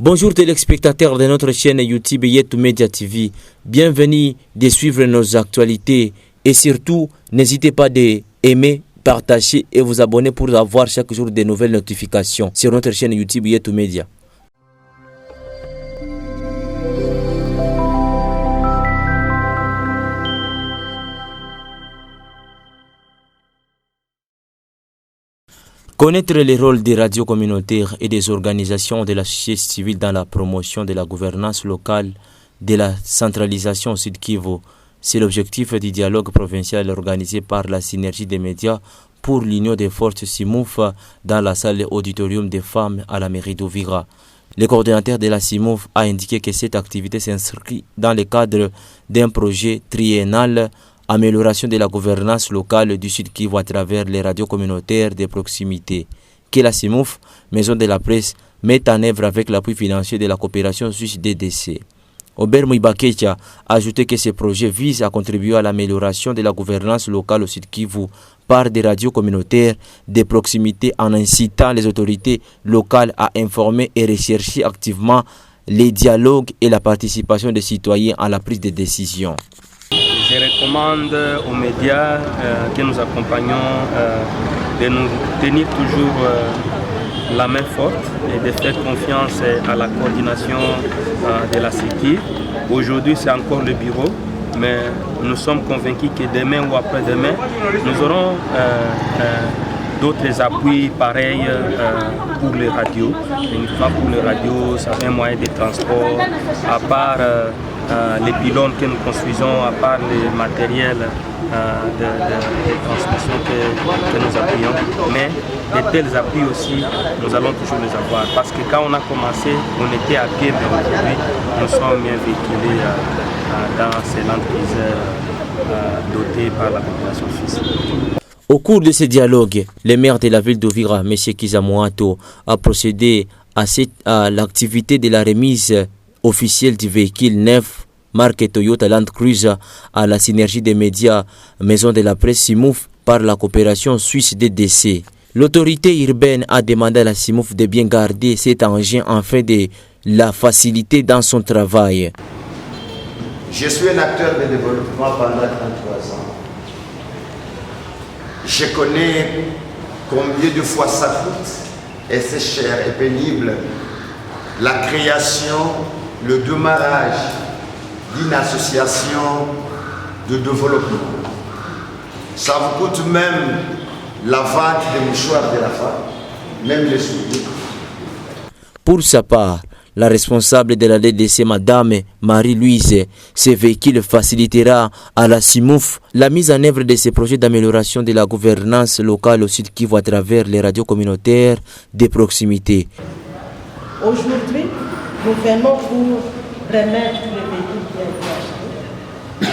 Bonjour téléspectateurs de notre chaîne YouTube Yetu Media TV. Bienvenue de suivre nos actualités et surtout n'hésitez pas d'aimer, partager et vous abonner pour avoir chaque jour de nouvelles notifications sur notre chaîne YouTube Yetu Media. Connaître les rôles des radios communautaires et des organisations de la société civile dans la promotion de la gouvernance locale, de la centralisation au Sud Kivu, c'est l'objectif du dialogue provincial organisé par la synergie des médias pour l'Union des forces CIMOUF dans la salle auditorium des femmes à la mairie d'Uvira. Le coordinateur de la CIMOUF a indiqué que cette activité s'inscrit dans le cadre d'un projet triennal amélioration de la gouvernance locale du Sud Kivu à travers les radios communautaires de proximité, que la CIMOUF, maison de la presse, met en œuvre avec l'appui financier de la coopération suisse DDC. Aubert Mouibakecha a ajouté que ce projet vise à contribuer à l'amélioration de la gouvernance locale au Sud Kivu par des radios communautaires de proximité en incitant les autorités locales à informer et rechercher activement les dialogues et la participation des citoyens à la prise de décision. Je recommande aux médias que nous accompagnons de nous tenir toujours la main forte et de faire confiance à la coordination de la CICI. Aujourd'hui, c'est encore le bureau, mais nous sommes convaincus que demain ou après-demain, nous aurons d'autres appuis pareils pour les radios. Uniquement pour les radios, ça fait un moyen de transport, à part les pylônes que nous construisons, à part les matériels de transmission que nous appuyons. Mais de tels appuis aussi, nous allons toujours les avoir. Parce que quand on a commencé, on était à pied, mais aujourd'hui, nous sommes bien véhiculés dans ces entreprises dotées par la population suisse. Au cours de ce dialogue, le maire de la ville d'Uvira, M. Kizamouato, a procédé à l'activité de la remise officielle du véhicule neuf marque Toyota Land Cruiser à la synergie des médias Maison de la Presse CIMOUF par la coopération suisse DDC. L'autorité urbaine a demandé à la CIMOUF de bien garder cet engin afin de la faciliter dans son travail. Je suis un acteur de développement pendant 33 ans. Je connais combien de fois ça coûte et c'est cher et pénible la création, le démarrage d'une association de développement. Ça vous coûte même la vente des mouchoirs de la femme, même les souliers. Pour sa part, la responsable de la DDC, Madame Marie-Louise, ce véhicule facilitera à la CIMOUF la mise en œuvre de ces projets d'amélioration de la gouvernance locale au Sud Kivu à travers les radios communautaires de proximité. Aujourd'hui, nous venons pour remettre le véhicule qui a été acheté.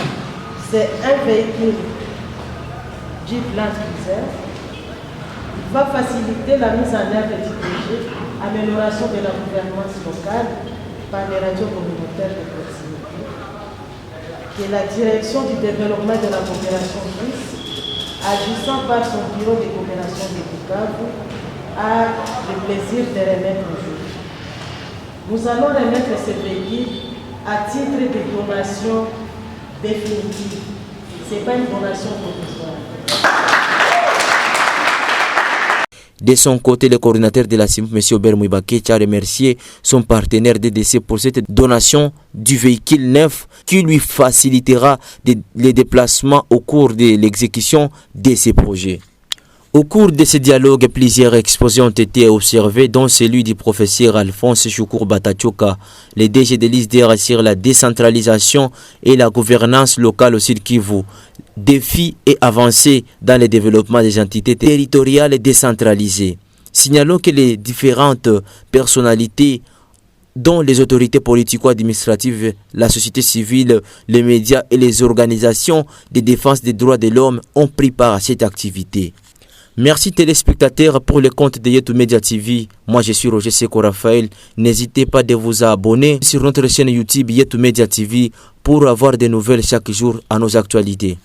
C'est un véhicule Jeep Land Cruiser. Il va faciliter la mise en œuvre du projet amélioration de la gouvernance locale par les radios communautaires de proximité, que la direction du développement de la coopération suisse, agissant par son bureau de coopération de Bukavu, a le plaisir de remettre aujourd'hui. Nous allons remettre ce véhicule à titre de donation définitive. Ce n'est pas une donation provisoire. De son côté, le coordinateur de la CIMOUF, M. Aubert Mouibakecha, a remercié son partenaire DDC pour cette donation du véhicule neuf qui lui facilitera les déplacements au cours de l'exécution de ces projets. Au cours de ce dialogue, plusieurs exposés ont été observés, dont celui du professeur Alphonse Choukour Batachoka, le DG de l'ISDR sur la décentralisation et la gouvernance locale au Sud Kivu, défis et avancées dans le développement des entités territoriales décentralisées. Signalons que les différentes personnalités dont les autorités politico-administratives, la société civile, les médias et les organisations de défense des droits de l'homme ont pris part à cette activité. Merci téléspectateurs pour le compte de Yetu Media TV. Moi je suis Roger Seko Raphaël. N'hésitez pas de vous abonner sur notre chaîne YouTube Yetu Media TV pour avoir des nouvelles chaque jour à nos actualités.